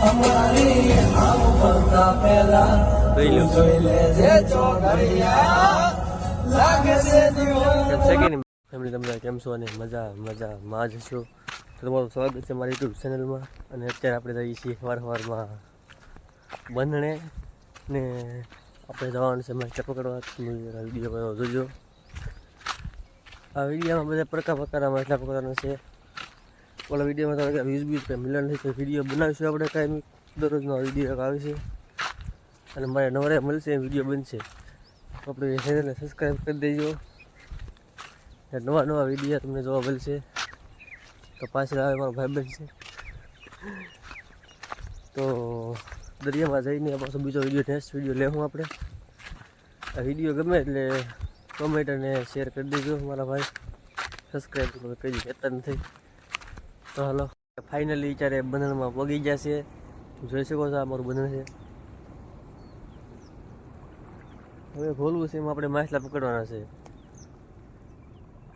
અમારી આમ ફરતા પહેલા જોઈ લેજે ચોઘડિયા લાગે છે ફેમિલી તમને કેમ છો અને મજામાં જ છો. તમારું સ્વાગત છે મારી યુટ્યુબ ચેનલમાં. અને અત્યારે આપણે જઈએ છીએ સવારમાં બંધણે ને આપણે જવાનું છે માછલા પકડવા. વિડીયો જોજો. આ વિડીયોમાં બધા પ્રકારના માછલા પકડવાના છે. ઓલા વિડીયોમાં તમે વ્યૂઝ કંઈ મિલન નહીં તો વિડીયો બનાવીશું આપણે કાંઈ દરરોજનો વિડીયો આવે છે. અને મારે નવરે મળશે વિડીયો બનશે. આપણે ચેનલને સબસ્ક્રાઈબ કરી દેજો. નવા વિડીયો તમને જોવા મળશે. તો પાછળ આવે મારો ભાઈબંધ છે. તો દરિયામાં જઈને પાછો બીજો વિડીયો નેક્સ્ટ વિડીયો લેવું આપણે. આ વિડીયો ગમે એટલે કોમેન્ટ અને શેર કરી દેજો મારા ભાઈ. સબસ્ક્રાઈબ કરી કહેતા નથી. તો હાલો ફાઇનલી અત્યારે બંધણમાં પગી ગયા છે. જોઈ શકો છો આ મારું બંધણ છે. હવે ખોલવું છે એમાં આપણે માછલા પકડવાના છે.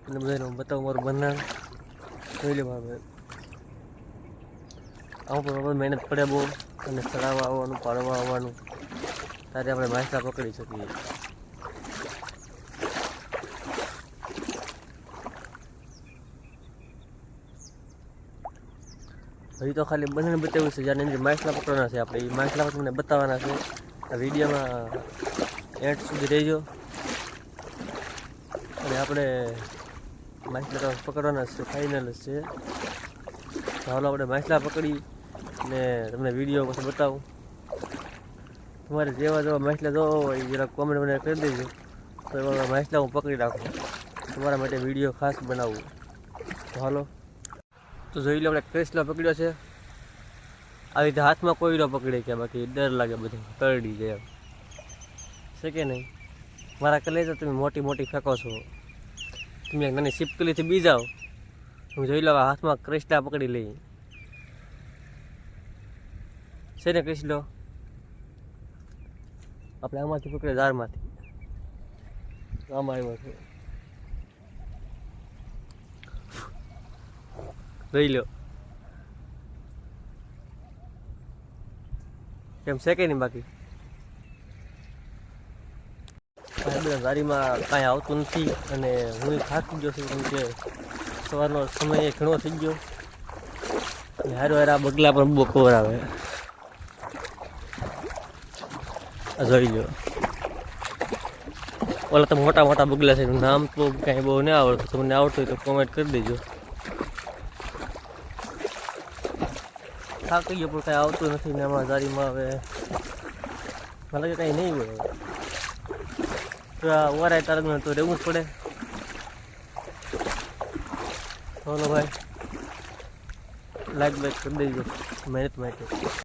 અને બધાને બતાવું મારું બંધણ જોઈ લે મારા ભાઈ. આવું પણ મહેનત પડે બહુ. અને ચડાવવા આવવાનું પાડવા આવવાનું ત્યારે આપણે માછલા પકડી શકીએ. હજી તો ખાલી બંને બતાવ્યું છે જ્યારે અંદર માછલા પકડવાના છે. આપણે એ માછલા તમને બતાવવાના છે. આ વિડીયોમાં એન્ડ સુધી રહેજો. અને આપણે માછલા પકડવાના છે ફાઇનલ છે. તો હાલો આપણે માછલા પકડી ને તમને વિડીયો પછી બતાવું. તમારે જેવા માછલા જોવા હોય જરા કોમેન્ટ મને કરી દેજો. તો એવા માછલા હું પકડી રાખું. તમારા માટે વિડીયો ખાસ બનાવું. તો હાલો તો જોઈ લો આપણે ક્રેસલો પકડ્યો છે. આવી રીતે હાથમાં કોઈ ન પકડે કે બાકી ડર લાગે બધું કરડી જાય એમ છે કે નહીં. મારા કલે તો તમે મોટી મોટી ફેંકો છો. તમે એક નાની સિપકલીથી બી જાઓ. હું જોઈ લો હાથમાં ક્રેસલા પકડી લઈ છે ને. ક્રેસલો આપણે આમાંથી પકડે ઝાડમાંથી. આમાં આવ્યો છે. જોઈ લો કેમ છે કે નહીં. બાકી બધા ગાડીમાં કાંઈ આવતું નથી. અને હું થાકી ગયો છું કેમ કે સવારનો સમય ઘણો થઈ ગયો. અને હારો હાર આ બગલા પણ બહુ ખબર આવે. જોઈ લો ઓલા તો મોટા મોટા બગલા છે. નામ તો કાંઈ બહુ નહીં આવડતું. તમને આવડતું હોય તો કોમેન્ટ કરી દેજો. થાકી ગયો પણ કાંઈ આવતું નથી ને આમાં જારીમાં. હવે મને લાગે કાંઈ નહીં હોય. તો આ ઓરાય તારક તો રહેવું જ પડે. ચાલો ભાઈ લાઈક કરી દેજો મહેનત માટે.